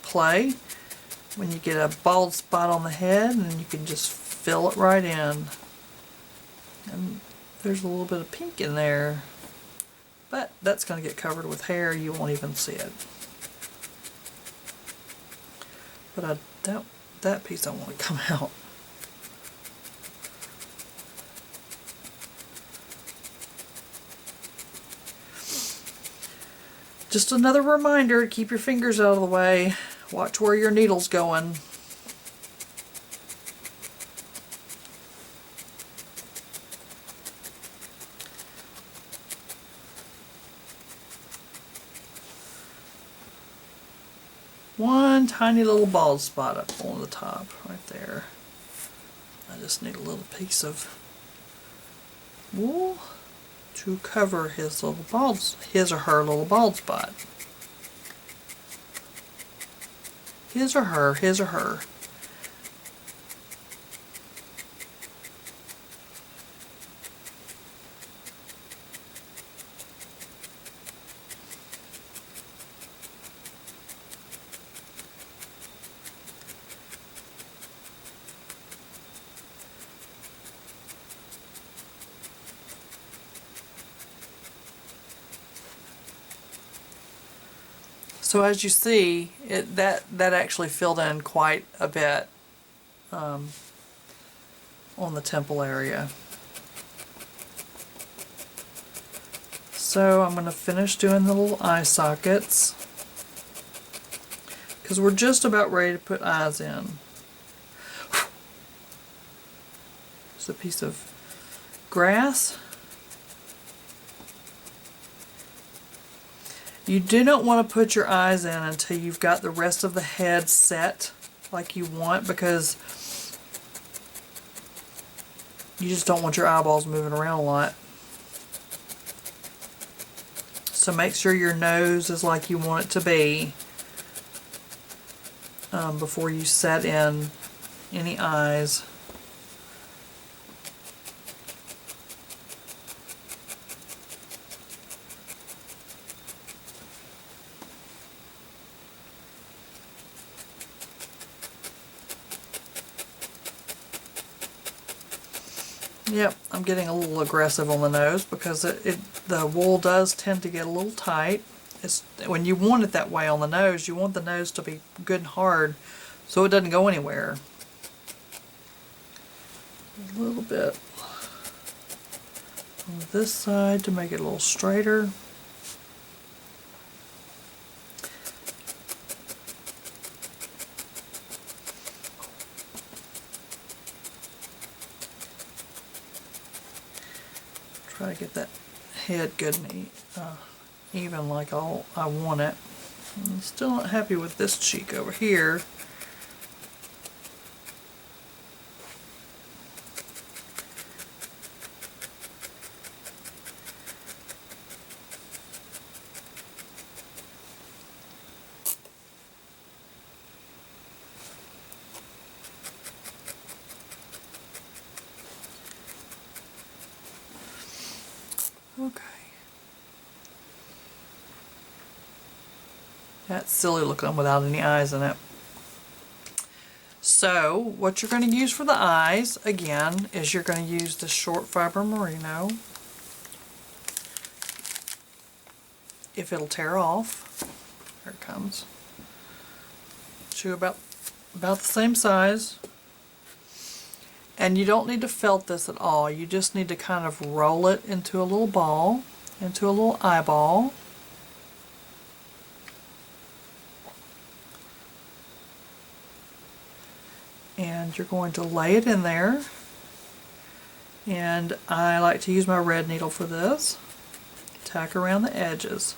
clay. When you get a bald spot on the head, and you can just fill it right in. And there's a little bit of pink in there, but that's going to get covered with hair. You won't even see it. But that piece I want to come out. Just another reminder to keep your fingers out of the way. Watch where your needle's going. One tiny little bald spot up on the top, right there. I just need a little piece of wool to cover his or her little bald spot. His or her. So as you see, that actually filled in quite a bit on the temple area. So I'm going to finish doing the little eye sockets, because we're just about ready to put eyes in. Just a piece of grass. You do not want to put your eyes in until you've got the rest of the head set like you want, because you just don't want your eyeballs moving around a lot. So make sure your nose is like you want it to be before you set in any eyes. Yep, I'm getting a little aggressive on the nose because the wool does tend to get a little tight. When you want it that way on the nose, you want the nose to be good and hard so it doesn't go anywhere. A little bit on this side to make it a little straighter. Try to get that head good and even like I want it. I'm still not happy with this cheek over here. Okay. That's silly looking without any eyes in it. So what you're going to use for the eyes, again, is you're going to use the short fiber merino. If it'll tear off, here it comes. Shoe about the same size. And you don't need to felt this at all. You just need to kind of roll it into a little ball, into a little eyeball. And you're going to lay it in there. And I like to use my red needle for this. Tack around the edges.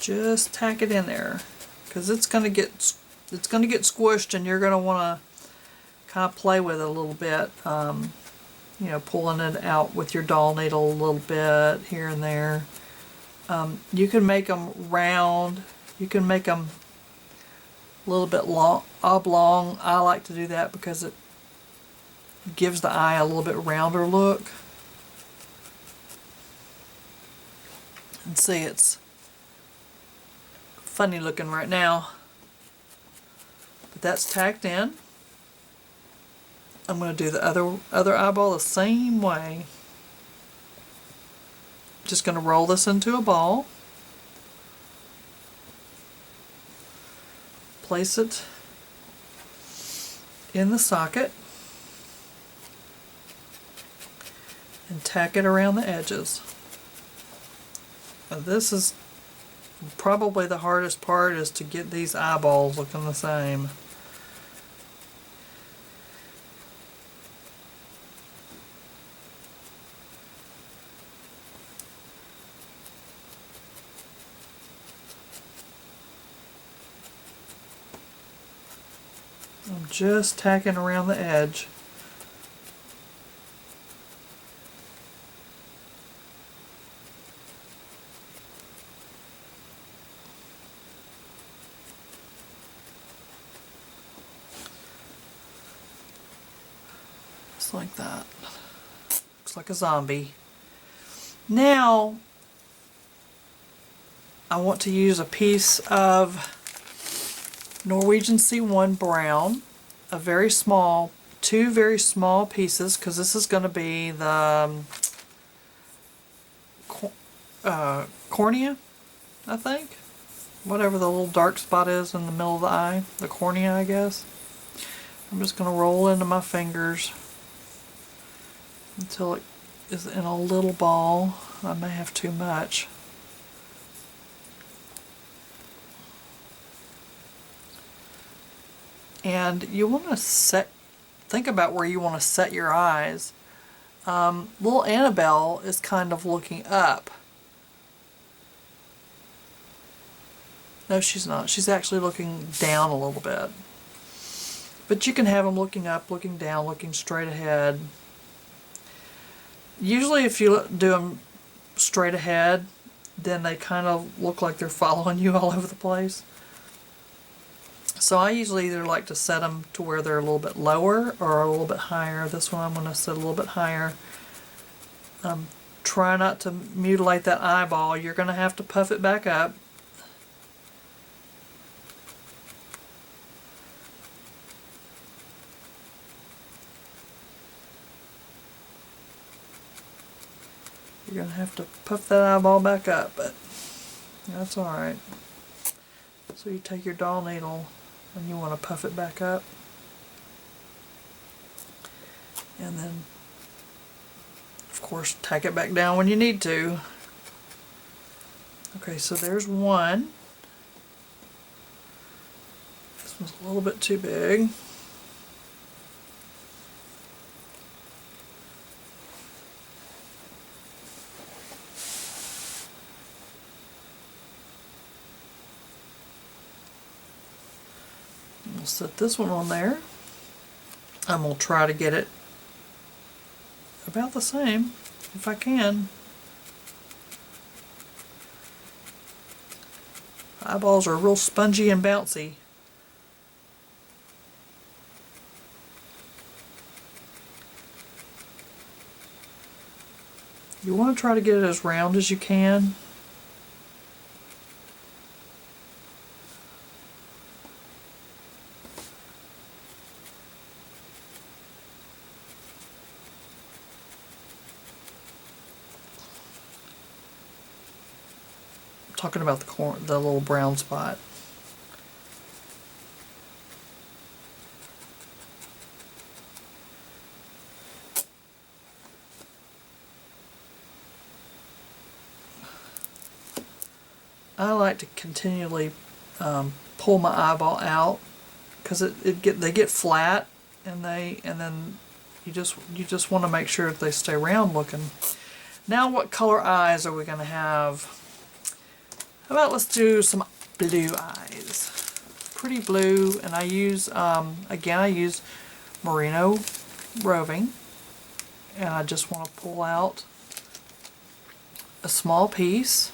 Just tack it in there, because it's going to get squished, and you're going to want to kind of play with it a little bit, you know, pulling it out with your doll needle a little bit here and there. You can make them round, you can make them a little bit long, oblong. I like to do that because it gives the eye a little bit rounder look. And see, it's funny looking right now. But that's tacked in. I'm going to do the other eyeball the same way. Just going to roll this into a ball. Place it in the socket. And tack it around the edges. Now this is probably the hardest part, is to get these eyeballs looking the same. I'm just tacking around the edge. Just like that. Looks like a zombie. Now I want to use a piece of Norwegian C1 brown, a very small, two very small pieces, because this is going to be the cornea, I think. Whatever the little dark spot is in the middle of the eye, the cornea, I guess. I'm just going to roll into my fingers until it is in a little ball. I may have too much. And you want to think about where you want to set your eyes. Little Annabelle is kind of looking up. No, she's not. She's actually looking down a little bit. But you can have them looking up, looking down, looking straight ahead. Usually if you do them straight ahead, then they kind of look like they're following you all over the place. So I usually either like to set them to where they're a little bit lower or a little bit higher. This one I'm going to set a little bit higher. Try not to mutilate that eyeball. You're going to have to puff it back up. You're going to have to puff that eyeball back up, but that's alright. So you take your doll needle and you want to puff it back up. And then, of course, tack it back down when you need to. Okay, so there's one. This one's a little bit too big. We'll set this one on there. I'm going to try to get it about the same if I can. Eyeballs are real spongy and bouncy. You want to try to get it as round as you can. Talking about the little brown spot. I like to continually pull my eyeball out because they get flat, and then you just want to make sure that they stay round looking. Now, what color eyes are we going to have? How about let's do some blue eyes. Pretty blue, and I use, again, I use Merino roving, and I just want to pull out a small piece,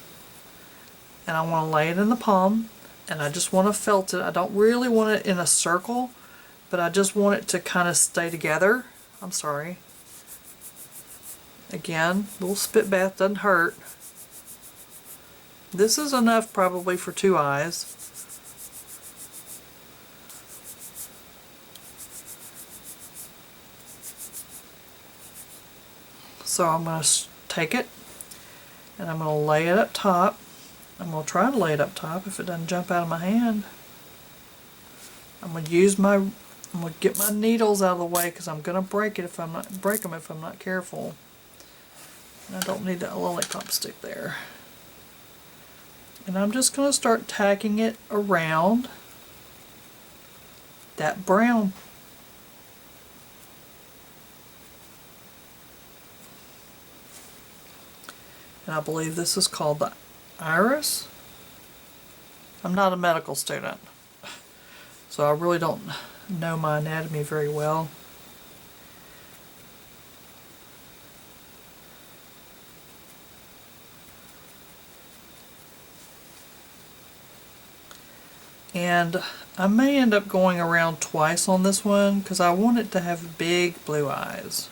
and I want to lay it in the palm, and I just want to felt it. I don't really want it in a circle, but I just want it to kind of stay together. I'm sorry. Again, a little spit bath doesn't hurt. This is enough probably for 2 eyes. So I'm going to take it and I'm going to lay it up top. I'm going to try to lay it up top if it doesn't jump out of my hand. I'm going to get my needles out of the way because I'm going to break them if I'm not careful. And I don't need that lollipop stick there. And I'm just going to start tacking it around that brown. And I believe this is called the iris. I'm not a medical student, so I really don't know my anatomy very well. And I may end up going around twice on this one because I want it to have big blue eyes.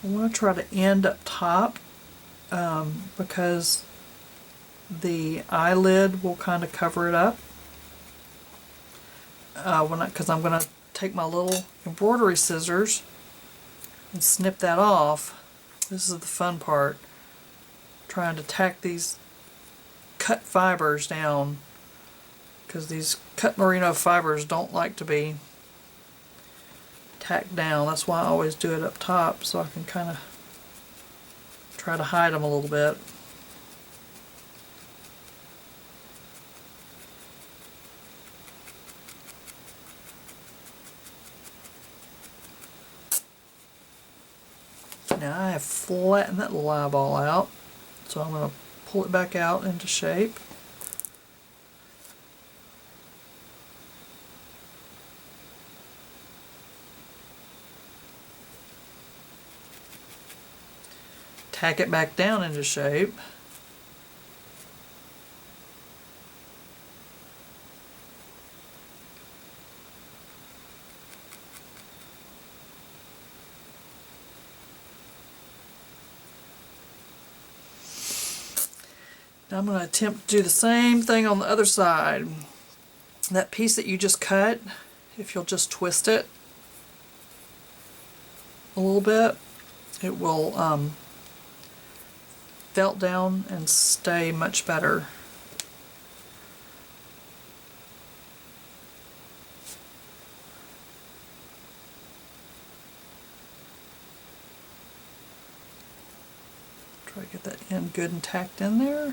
I want to try to end up top because the eyelid will kind of cover it up. Because I'm going to take my little embroidery scissors and snip that off. This is the fun part, trying to tack these cut fibers down, because these cut merino fibers don't like to be tacked down. That's why I always do it up top, so I can kind of try to hide them a little bit. Now I have flattened that little eyeball out, so I'm going to pull it back out into shape. Tack it back down into shape. Now I'm going to attempt to do the same thing on the other side. That piece that you just cut, if you'll just twist it a little bit, it will felt down and stay much better. Try to get that end good and tacked in there.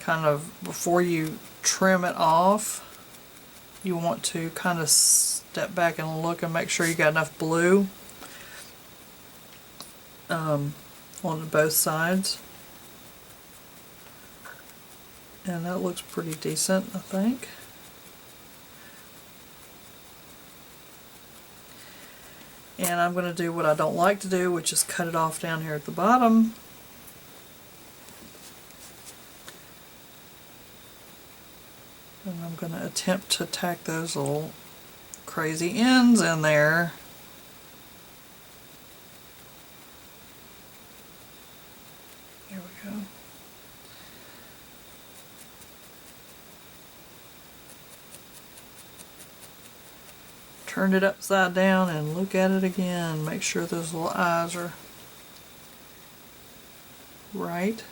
Kind of before you trim it off, you want to kind of step back and look and make sure you got enough blue on both sides. And that looks pretty decent, I think. And I'm going to do what I don't like to do, which is cut it off down here at the bottom. And I'm going to attempt to tack those little crazy ends in there. There we go. Turn it upside down and look at it again. Make sure those little eyes are right.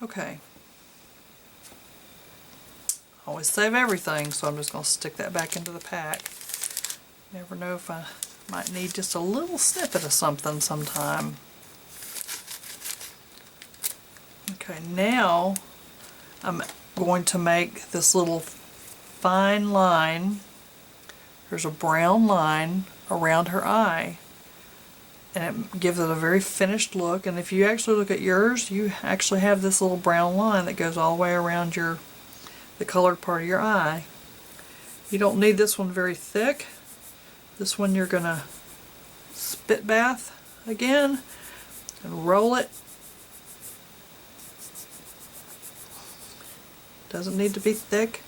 Okay. Always save everything, so I'm just going to stick that back into the pack. Never know if I might need just a little snippet of something sometime. Okay, now I'm going to make this little fine line. There's a brown line around her eye, and it gives it a very finished look. And if you actually look at yours, you actually have this little brown line that goes all the way around the colored part of your eye. You don't need this one very thick. This one you're gonna spit bath again and roll it. Doesn't need to be thick.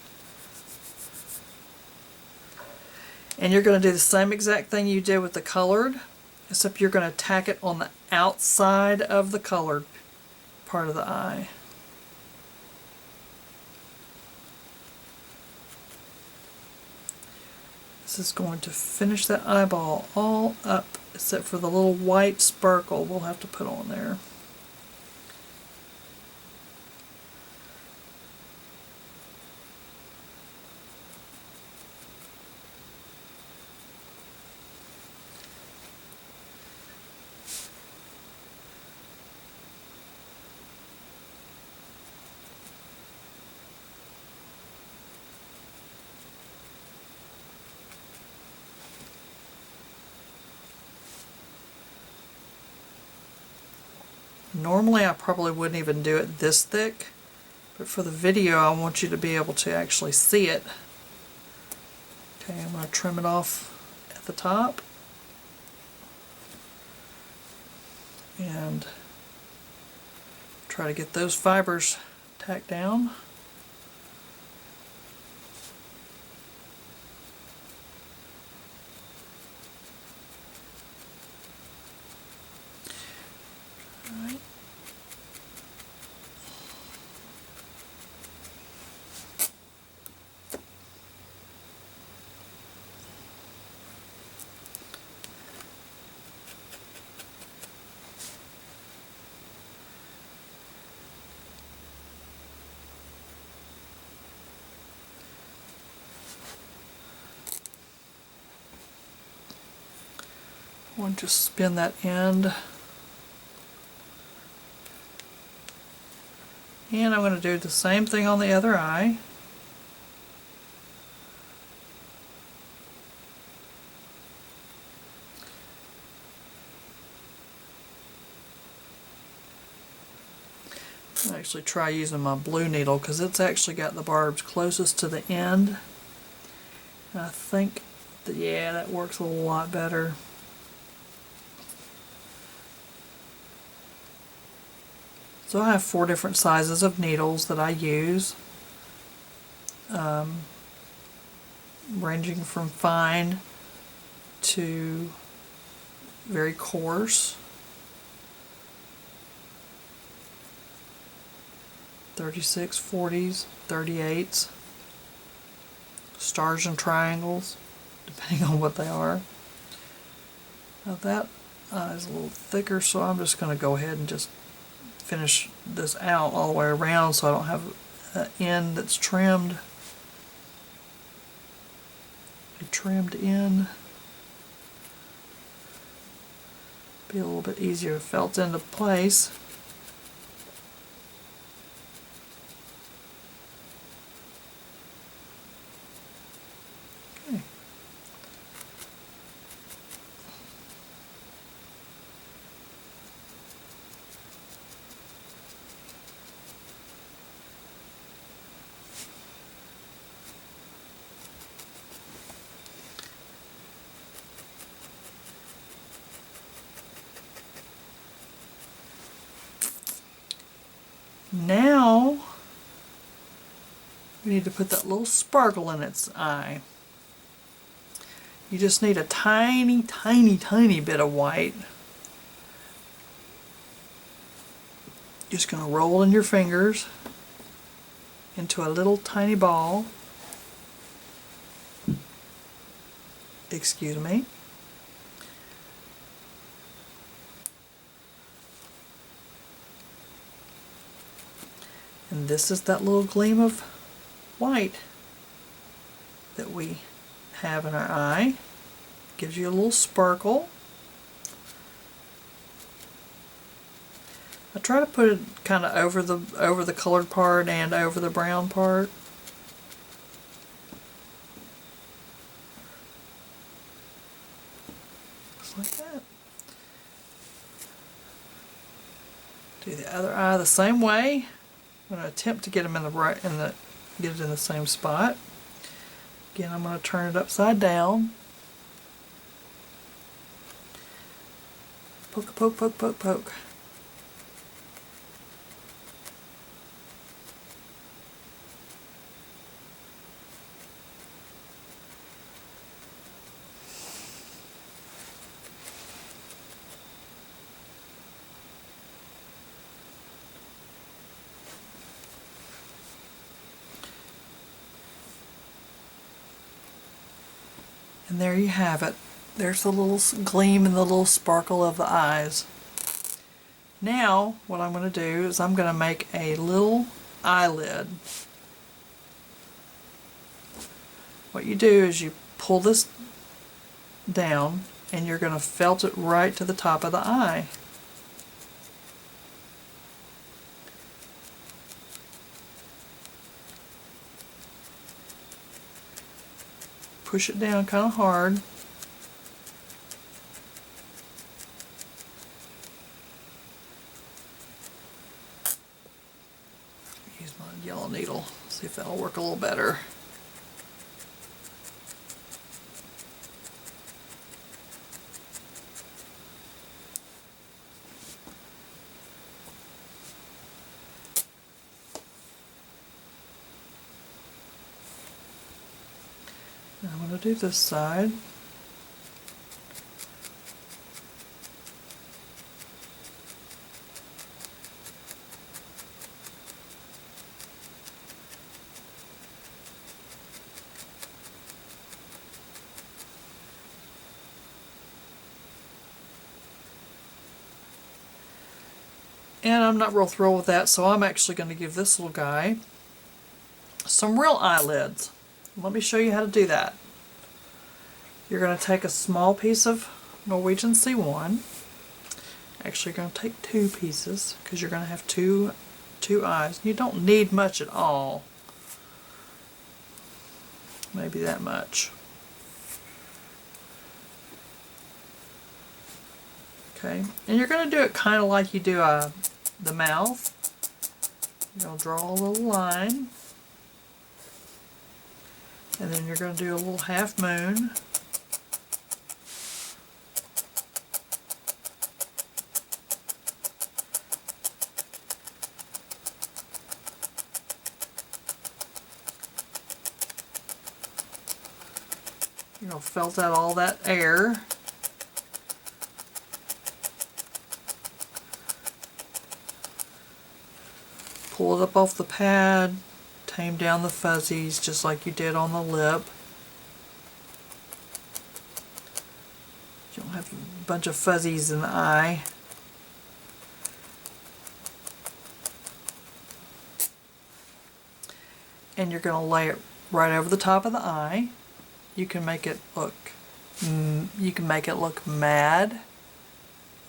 And you're going to do the same exact thing you did with the colored, except you're going to tack it on the outside of the colored part of the eye. This is going to finish that eyeball all up, except for the little white sparkle we'll have to put on there. Normally I probably wouldn't even do it this thick, but for the video I want you to be able to actually see it. Okay, I'm going to trim it off at the top and try to get those fibers tacked down. Alright. I want to spin that end. And I'm going to do the same thing on the other eye. I'll actually try using my blue needle because it's actually got the barbs closest to the end. And I think that, yeah, that works a lot better. So I have 4 different sizes of needles that I use, ranging from fine to very coarse. 36, 40s, 38s, stars and triangles, depending on what they are. Now that is a little thicker, so I'm just going to go ahead and just finish this out all the way around so I don't have an end that's trimmed. A trimmed end. Be a little bit easier felt into place. Okay. Now We need to put that little sparkle in its eye. You just need a tiny, tiny, tiny bit of white. Just going to roll in your fingers into a little tiny ball. Excuse me. And this is that little gleam of white that we have in our eye. Gives you a little sparkle. I try to put it kind of over the colored part and over the brown part. Just like that. Do the other eye the same way. I'm going to attempt to get them get it in the same spot. Again, I'm going to turn it upside down. Poke, poke, poke, poke, poke. And there you have it. There's the little gleam and the little sparkle of the eyes. Now, what I'm going to do is I'm going to make a little eyelid. What you do is you pull this down and you're going to felt it right to the top of the eye. Push it down kind of hard. Use my yellow needle, see if that'll work a little better. Now I'm going to do this side. And I'm not real thrilled with that, so I'm actually going to give this little guy some real eyelids. Let me show you how to do that. You're going to take a small piece of Norwegian C1. Actually, you're going to take 2 pieces because you're going to have two eyes. You don't need much at all. Maybe that much. Okay, and you're going to do it kind of like you do the mouth. You're going to draw a little line. And then you're going to do a little half moon. You're going to felt out all that air. Pull it up off the pad. Tame down the fuzzies just like you did on the lip. You don't have a bunch of fuzzies in the eye. And you're going to lay it right over the top of the eye. You can make it look mad,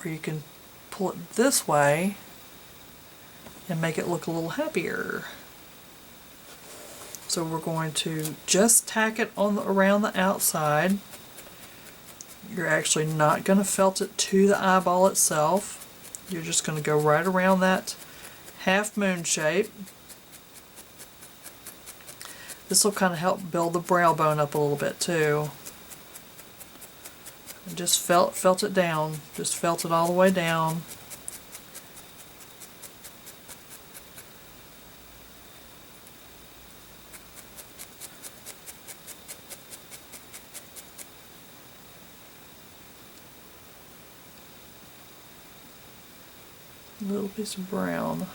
or you can pull it this way and make it look a little happier. So we're going to just tack it on around the outside. You're actually not going to felt it to the eyeball itself. You're just going to go right around that half moon shape. This will kind of help build the brow bone up a little bit too. And just felt it down. Just felt it all the way down. A little piece of brown.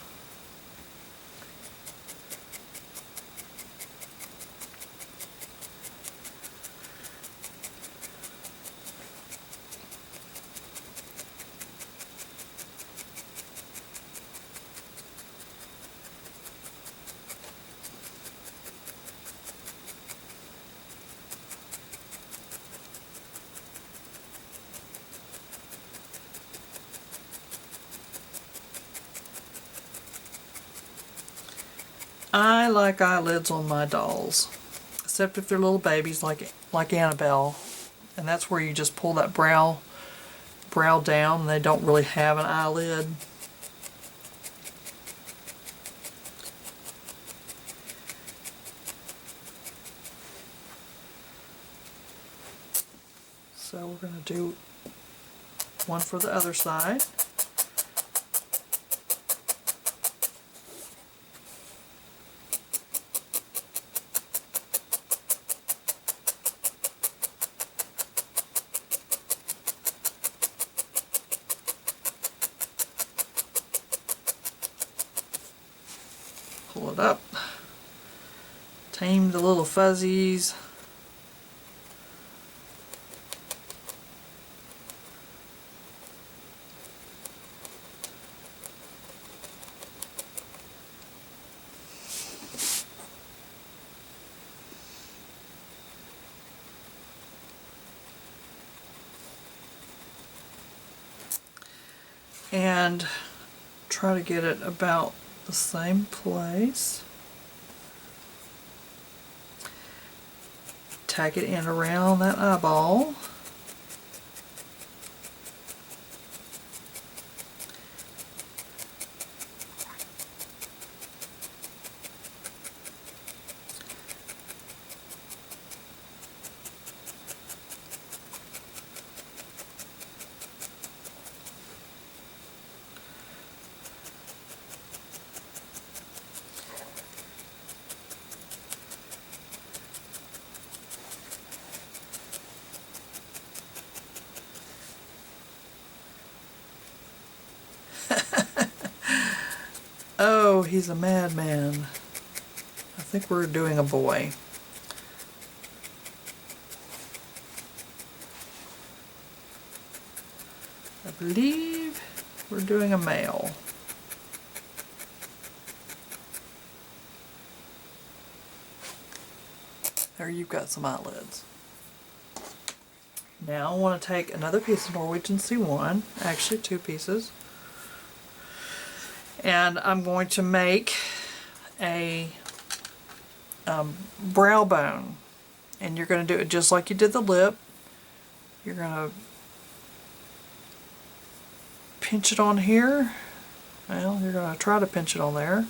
I like eyelids on my dolls, except if they're little babies like Annabelle, and that's where you just pull that brow down and they don't really have an eyelid. So we're going to do one for the other side. Pull it up. Tame the little fuzzies. And try to get it about the same place. Tack it in around that eyeball. Oh, he's a madman. I think we're doing a boy. I believe we're doing a male. There, you've got some eyelids. Now I want to take another piece of Norwegian C1, actually 2 pieces, and I'm going to make a brow bone. And you're going to do it just like you did the lip. You're going to pinch it on here. Well, you're going to try to pinch it on there.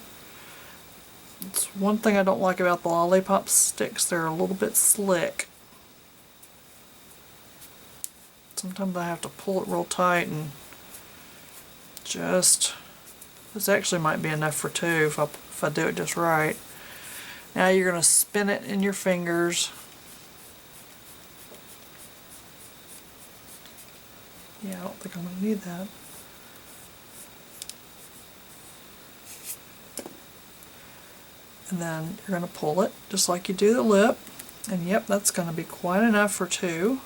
It's one thing I don't like about the lollipop sticks. They're a little bit slick. Sometimes I have to pull it real tight and just... This actually might be enough for 2 if I do it just right. Now you're going to spin it in your fingers. Yeah, I don't think I'm going to need that. And then you're going to pull it just like you do the lip. And yep, that's going to be quite enough for 2.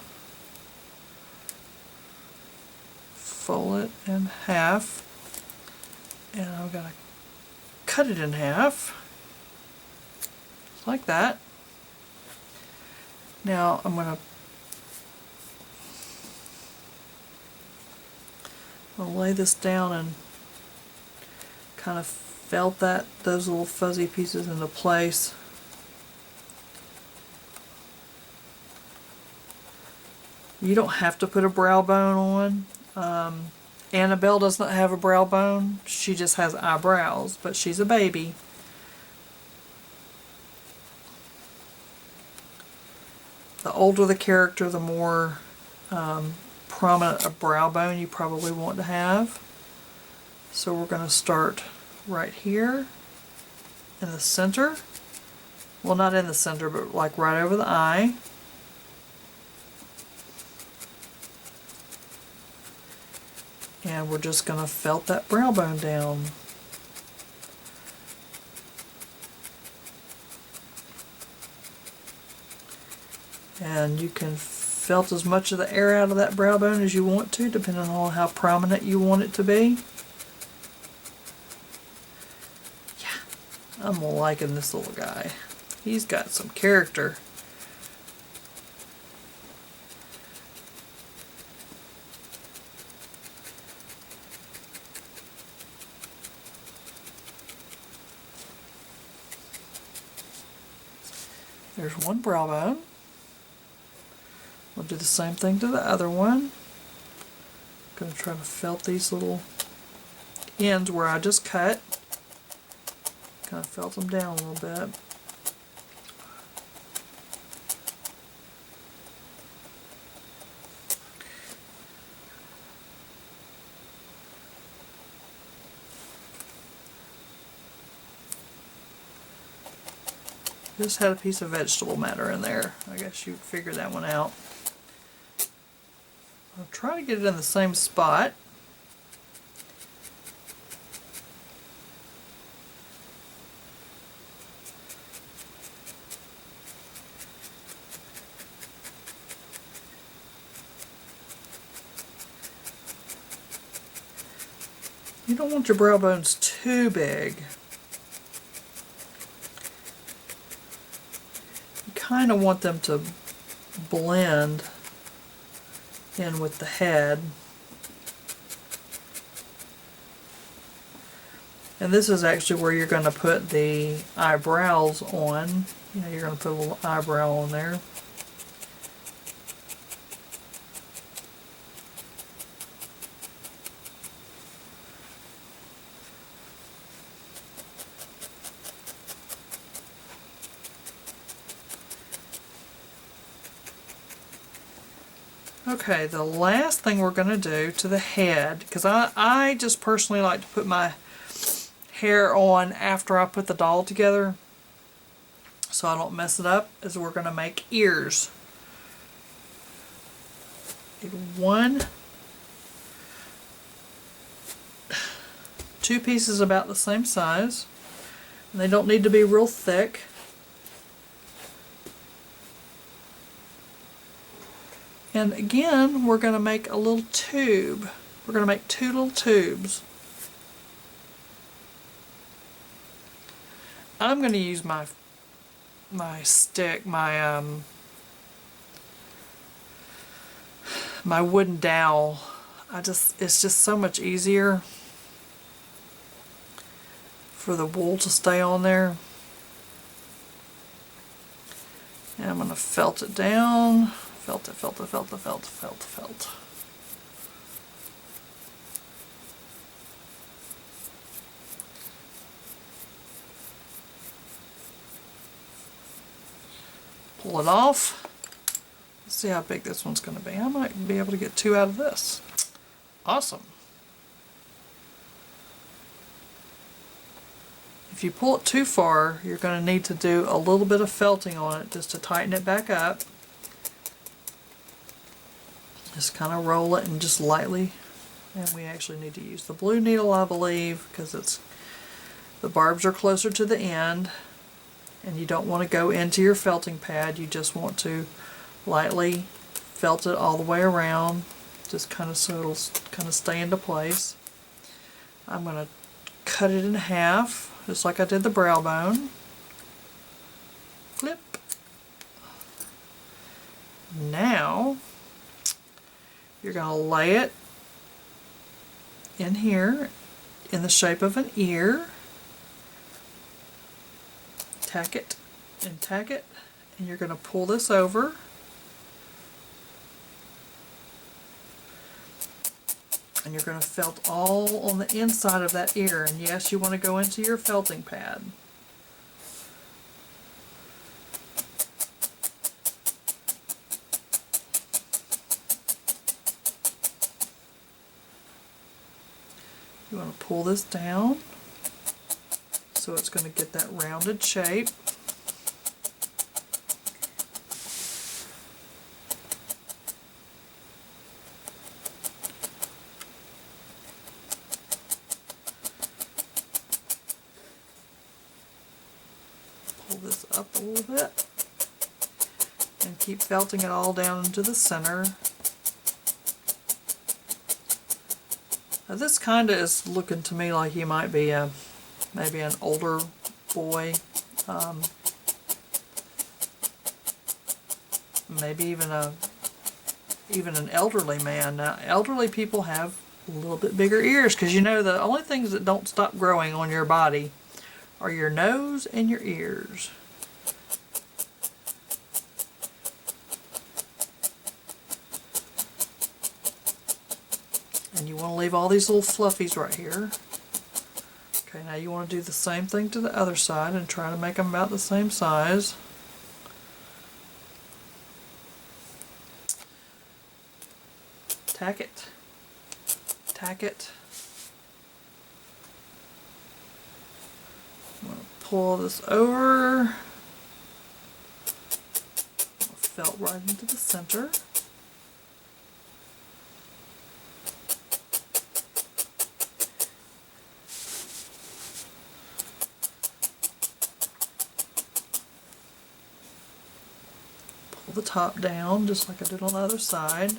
Fold it in half. And I'm going to cut it in half. Just like that. Now I'm going to lay this down and kind of felt those little fuzzy pieces into place. You don't have to put a brow bone on. Annabelle does not have a brow bone. She just has eyebrows, but she's a baby. The older the character, the more prominent a brow bone you probably want to have. So we're going to start right here in the center. Well, not in the center, but like right over the eye. And we're just going to felt that brow bone down. And you can felt as much of the air out of that brow bone as you want to, depending on how prominent you want it to be. Yeah, I'm liking this little guy. He's got some character. There's one brow bone. We'll do the same thing to the other one. I'm going to try to felt these little ends where I just cut. Kind of felt them down a little bit. Just had a piece of vegetable matter in there. I guess you figured that one out. I'll try to get it in the same spot. You don't want your brow bones too big. You kind of want them to blend in with the head. And this is actually where you're going to put the eyebrows on. You know, you're going to put a little eyebrow on there. Okay, the last thing we're going to do to the head, because I just personally like to put my hair on after I put the doll together so I don't mess it up, is we're going to make ears. Two pieces about the same size, and they don't need to be real thick. And again, we're going to make a little tube. We're going to make two little tubes. I'm going to use my stick, my wooden dowel. It's just so much easier for the wool to stay on there. And I'm going to felt it down. Felt it, felt it, felt it, felt it, felt it, felt. Pull it off. Let's see how big this one's going to be. I might be able to get two out of this. Awesome. If you pull it too far, you're going to need to do a little bit of felting on it just to tighten it back up. Just kind of roll it and just lightly, and we actually need to use the blue needle, I believe, because the barbs are closer to the end, and you don't want to go into your felting pad. You just want to lightly felt it all the way around, just kind of so it'll kind of stay into place. I'm going to cut it in half, just like I did the brow bone. Flip. Now you're going to lay it in here in the shape of an ear. Tack it and tack it, and you're going to pull this over. And you're going to felt all on the inside of that ear. And yes, you want to go into your felting pad. You want to pull this down so it's going to get that rounded shape. pull this up a little bit and keep felting it all down into the center. Now this kind of is looking to me like he might be maybe an older boy, maybe even an elderly man. Now elderly people have a little bit bigger ears, because you know the only things that don't stop growing on your body are your nose and your ears. And you want to leave all these little fluffies right here. Okay, now you want to do the same thing to the other side and try to make them about the same size. Tack it. Tack it. I'm going to pull this over. Felt right into the center. Pull the top down just like I did on the other side.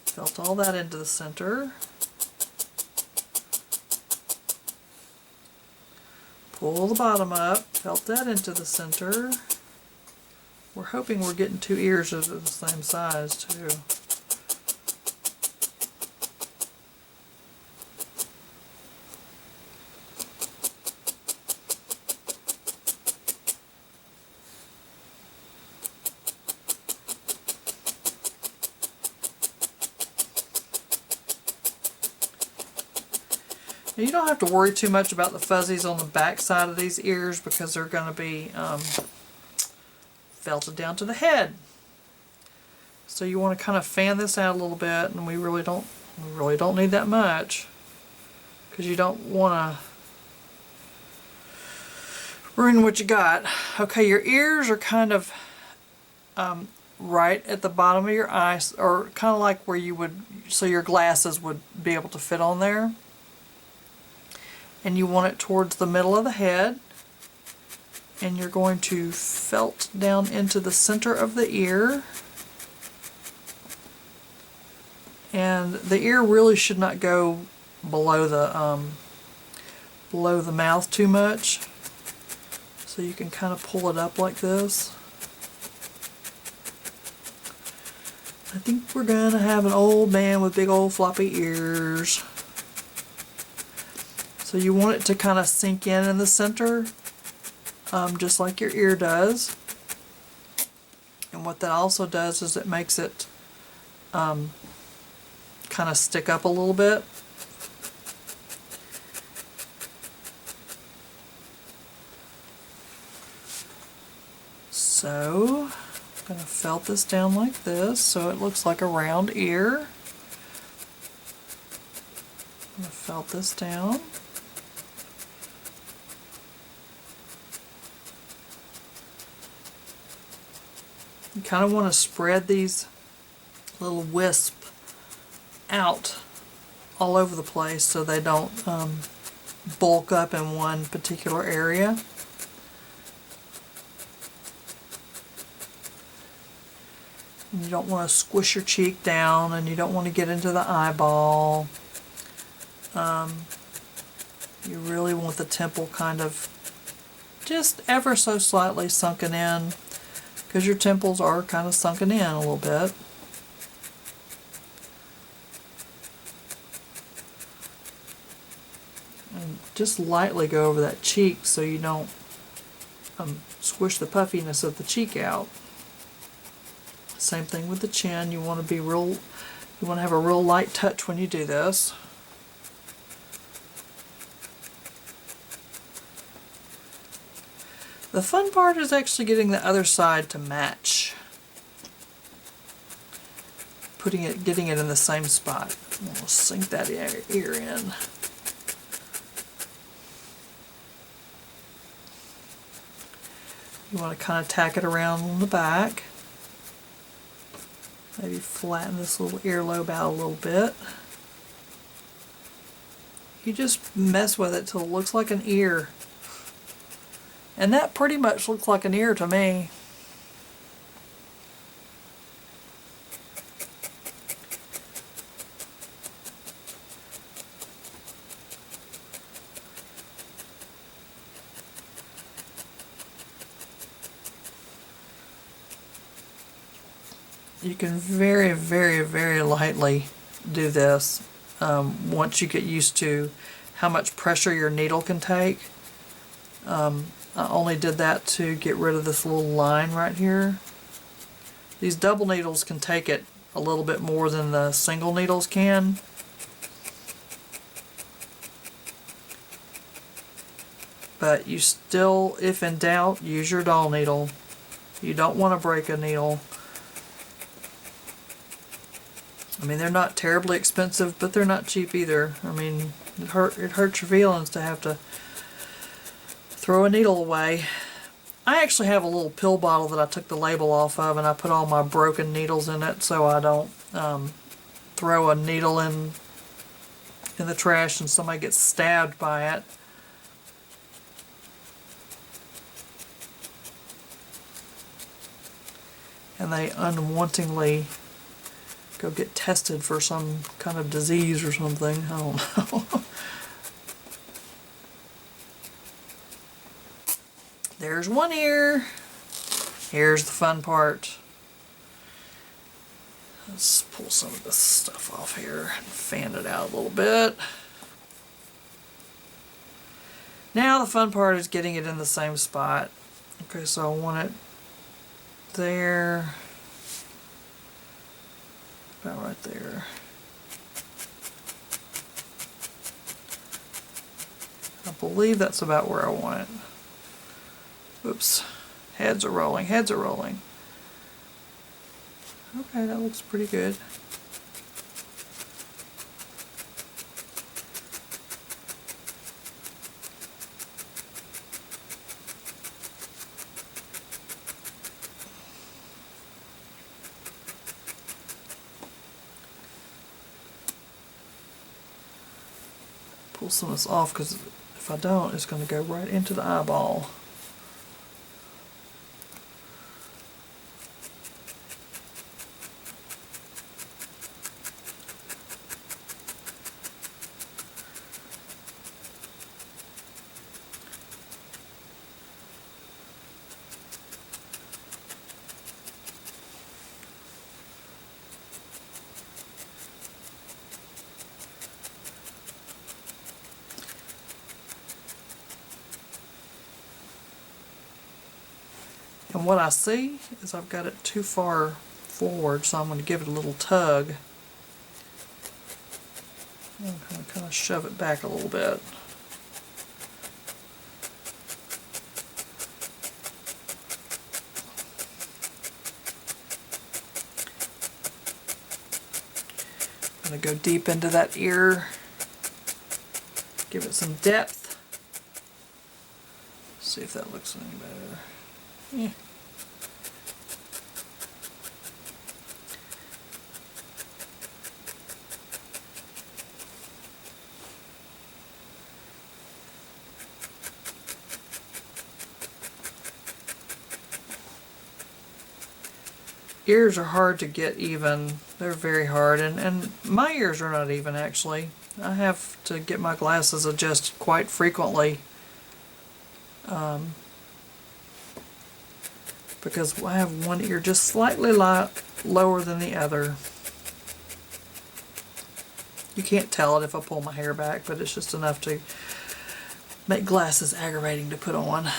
Felt all that into the center. Pull the bottom up, felt that into the center. We're hoping we're getting two ears that are the same size too. Now you don't have to worry too much about the fuzzies on the back side of these ears, because they're going to be felted down to the head. So you want to kind of fan this out a little bit, and we really don't need that much, because you don't want to ruin what you got. Okay, your ears are kind of right at the bottom of your eyes, or kind of like where you would, so your glasses would be able to fit on there. And you want it towards the middle of the head, and you're going to felt down into the center of the ear. And the ear really should not go below the mouth too much, so you can kind of pull it up like this. I think we're gonna have an old man with big old floppy ears. So you want it to kind of sink in the center, just like your ear does. And what that also does is it makes it kind of stick up a little bit. So I'm going to felt this down like this so it looks like a round ear. I'm going to felt this down. You kind of want to spread these little wisps out all over the place so they don't bulk up in one particular area. And you don't want to squish your cheek down, and you don't want to get into the eyeball. You really want the temple kind of just ever so slightly sunken in, because your temples are kind of sunken in a little bit. And just lightly go over that cheek so you don't squish the puffiness of the cheek out. Same thing with the chin. You want to have a real light touch when you do this. The fun part is actually getting the other side to match. Getting it in the same spot. We'll sink that ear in. You want to kind of tack it around on the back. Maybe flatten this little earlobe out a little bit. You just mess with it till it looks like an ear. And that pretty much looks like an ear to me. You can very, very, very lightly do this once you get used to how much pressure your needle can take. I only did that to get rid of this little line right here. These double needles can take it a little bit more than the single needles can. But you still, if in doubt, use your doll needle. You don't want to break a needle. I mean, they're not terribly expensive, but they're not cheap either. I mean, it hurts your feelings to have to throw a needle away. I actually have a little pill bottle that I took the label off of, and I put all my broken needles in it so I don't throw a needle in the trash and somebody gets stabbed by it. And they unwantingly go get tested for some kind of disease or something. I don't know. There's one ear. Here's the fun part. Let's pull some of this stuff off here and fan it out a little bit. Now the fun part is getting it in the same spot. Okay, so I want it there. About right there. I believe that's about where I want it. Oops. Heads are rolling, heads are rolling. Okay, that looks pretty good. Pull some of this off because if I don't, it's going to go right into the eyeball. And what I see is I've got it too far forward, so I'm going to give it a little tug. I'm going to kind of shove it back a little bit. I'm going to go deep into that ear, give it some depth. See if that looks any better. Yeah. Ears are hard to get even. They're very hard, and my ears are not even actually. I have to get my glasses adjusted quite frequently because I have one ear just slightly lower than the other. You can't tell it if I pull my hair back, but it's just enough to make glasses aggravating to put on.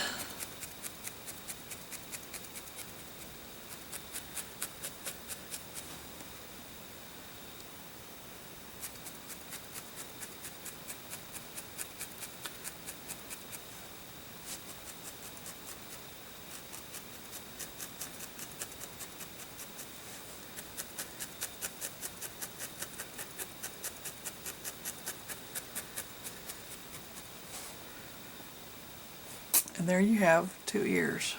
And there you have 2 ears.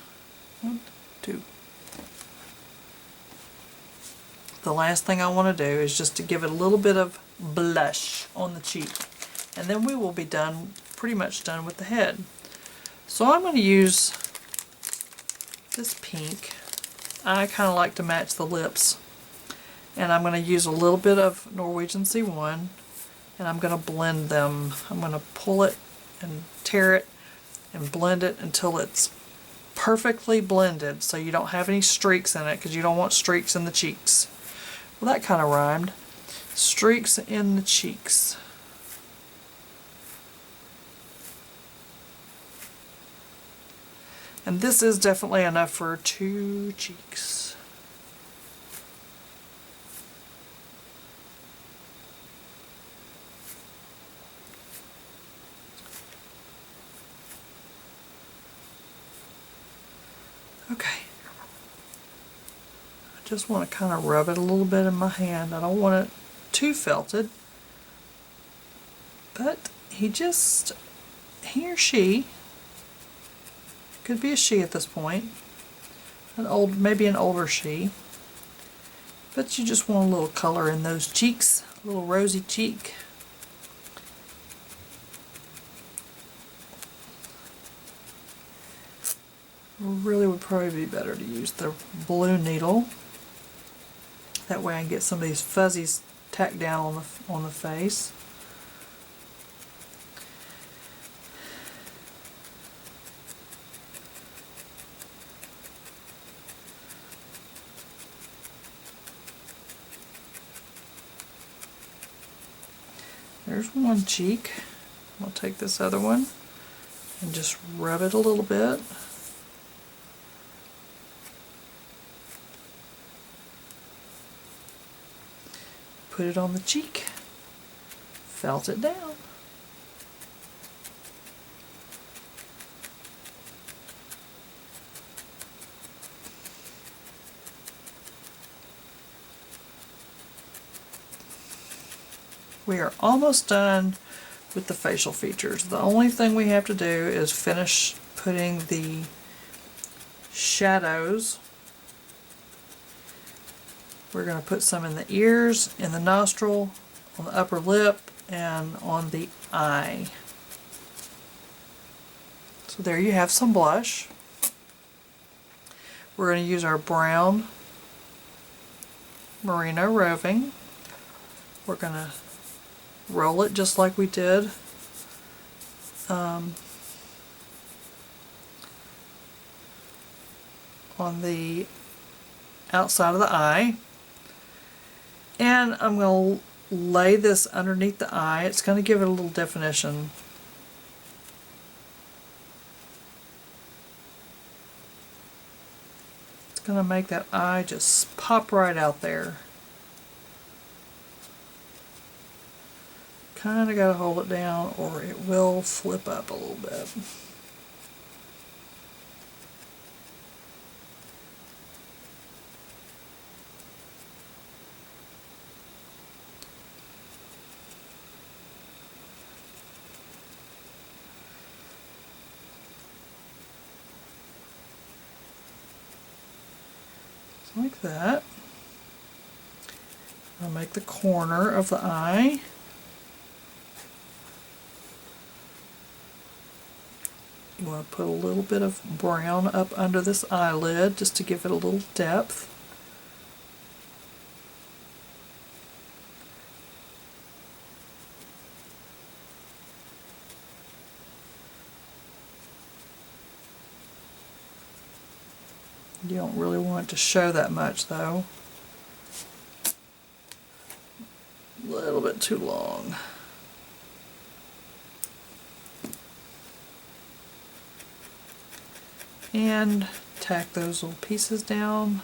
1, 2. The last thing I want to do is just to give it a little bit of blush on the cheek. And then we will be done, pretty much done with the head. So I'm going to use this pink. I kind of like to match the lips. And I'm going to use a little bit of Norwegian C1, and I'm going to blend them. I'm going to pull it and tear it and blend it until it's perfectly blended, so you don't have any streaks in it, because you don't want streaks in the cheeks. Well, that kind of rhymed. Streaks in the cheeks. And this is definitely enough for 2 cheeks. Okay. I just want to kind of rub it a little bit in my hand. I don't want it too felted. But he or she, could be a she at this point, maybe an older she, but you just want a little color in those cheeks, a little rosy cheek. Really would probably be better to use the blue needle. That way I can get some of these fuzzies tacked down on the face. There's one cheek. I'll take this other one and just rub it a little bit. Put it on the cheek. Felt it down. We are almost done with the facial features. The only thing we have to do is finish putting the shadows. We're going to put some in the ears, in the nostril, on the upper lip, and on the eye. So there you have some blush. We're going to use our brown Merino Roving. We're going to roll it just like we did on the outside of the eye. And I'm going to lay this underneath the eye. It's going to give it a little definition. It's going to make that eye just pop right out there. Kind of got to hold it down or it will flip up a little bit. Like that. I'll make the corner of the eye. You want to put a little bit of brown up under this eyelid just to give it a little depth. You don't really want it to show that much though. A little bit too long. And tack those little pieces down.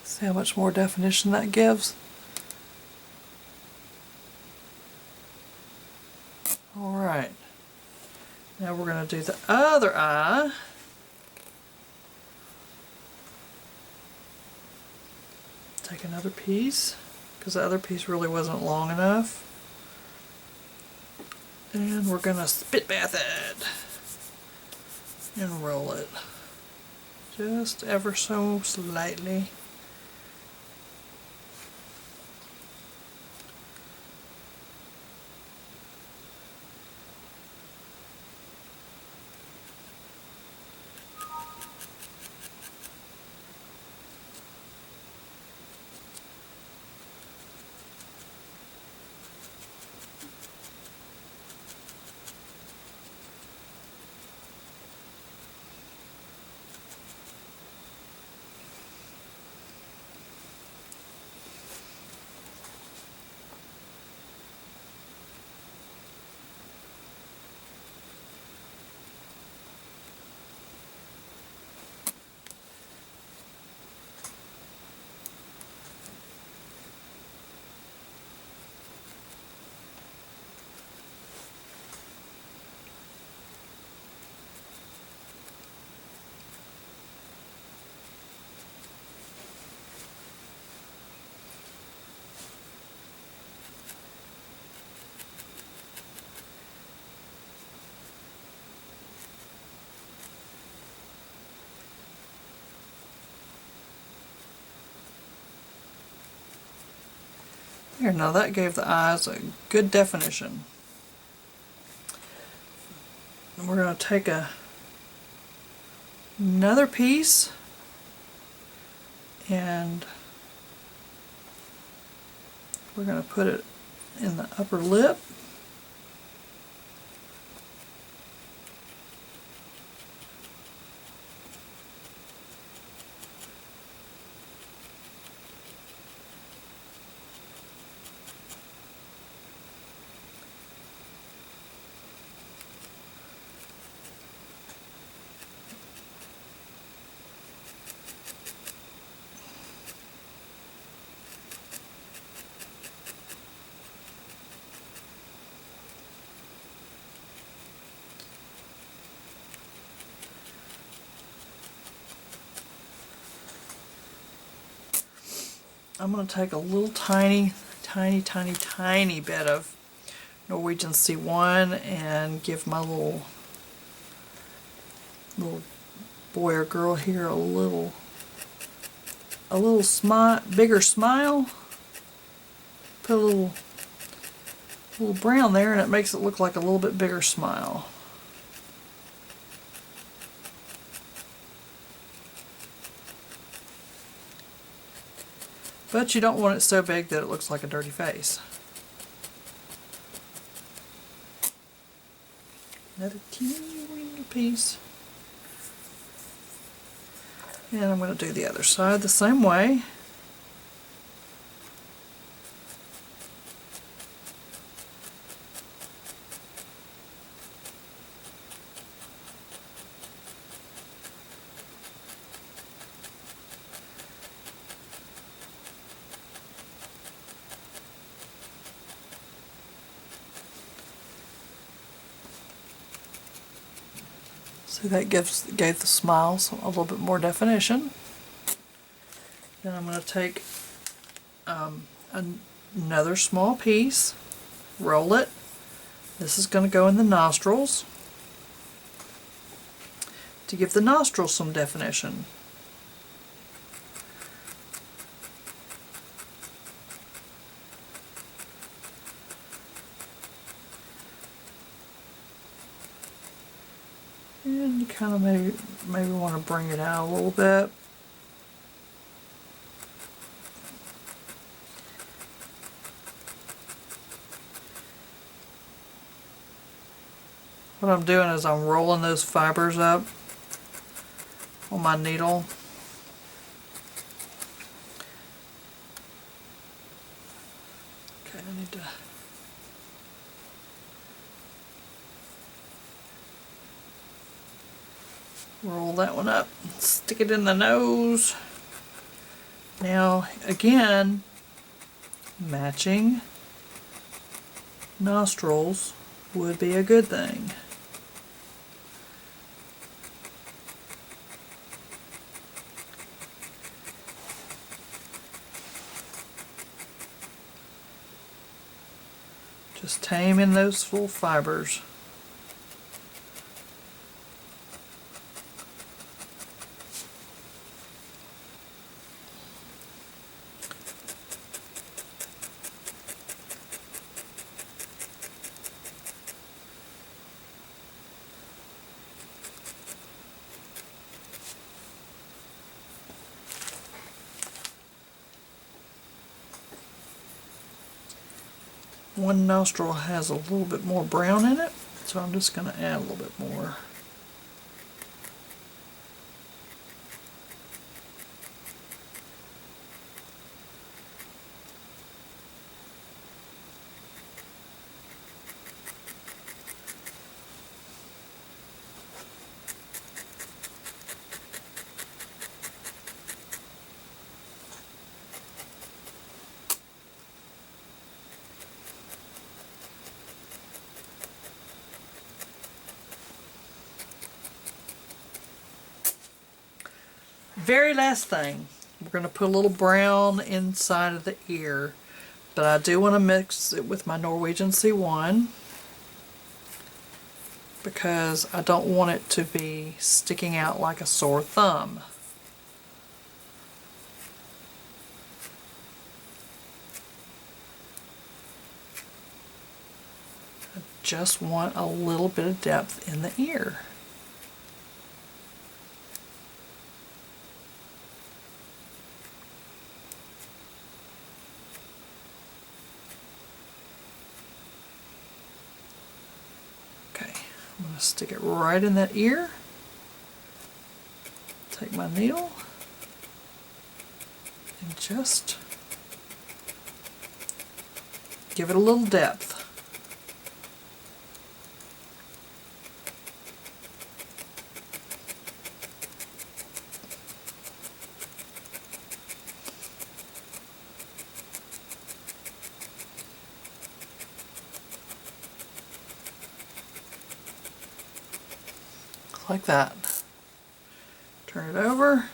See how much more definition that gives? Alright, now we're going to do the other eye. Take another piece, because the other piece really wasn't long enough. And we're going to spit bath it and roll it just ever so slightly. Here, now that gave the eyes a good definition. And we're going to take another piece and we're going to put it in the upper lip. I'm going to take a little tiny bit of Norwegian C1 and give my little boy or girl here a little bigger smile. Put a little brown there and it makes it look like a little bit bigger smile. But you don't want it so big that it looks like a dirty face. Another teeny piece. And I'm going to do the other side the same way. So that gave the smiles a little bit more definition. Then I'm going to take another small piece, roll it. This is going to go in the nostrils to give the nostrils some definition. And you kind of maybe want to bring it out a little bit. What I'm doing is I'm rolling those fibers up on my needle. Okay, I need to roll that one up, stick it in the nose. Now again, matching nostrils would be a good thing. Just tame in those full fibers. One nostril has a little bit more brown in it, so I'm just going to add a little bit more. Very last thing, we're going to put a little brown inside of the ear, but I do want to mix it with my Norwegian C1 because I don't want it to be sticking out like a sore thumb. I just want a little bit of depth in the ear. I'm going to stick it right in that ear. Take my needle and just give it a little depth. Like that. Turn it over,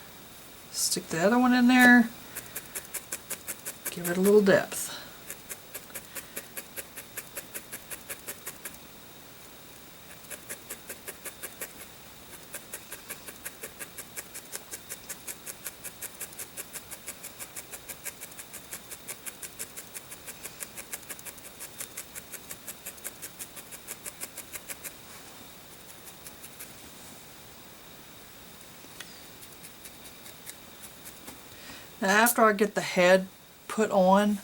stick the other one in there, give it a little depth. Now after I get the head put on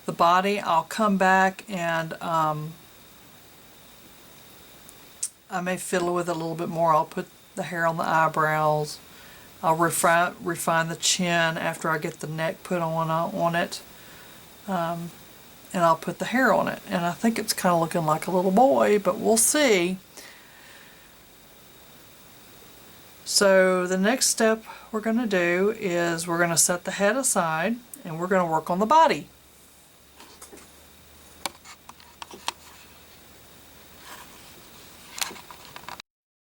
the body, I'll come back and I may fiddle with it a little bit more. I'll put the hair on the eyebrows. I'll refine the chin after I get the neck put on it. And I'll put the hair on it. And I think it's kind of looking like a little boy, but we'll see. So the next step we're going to do is we're going to set the head aside and we're going to work on the body.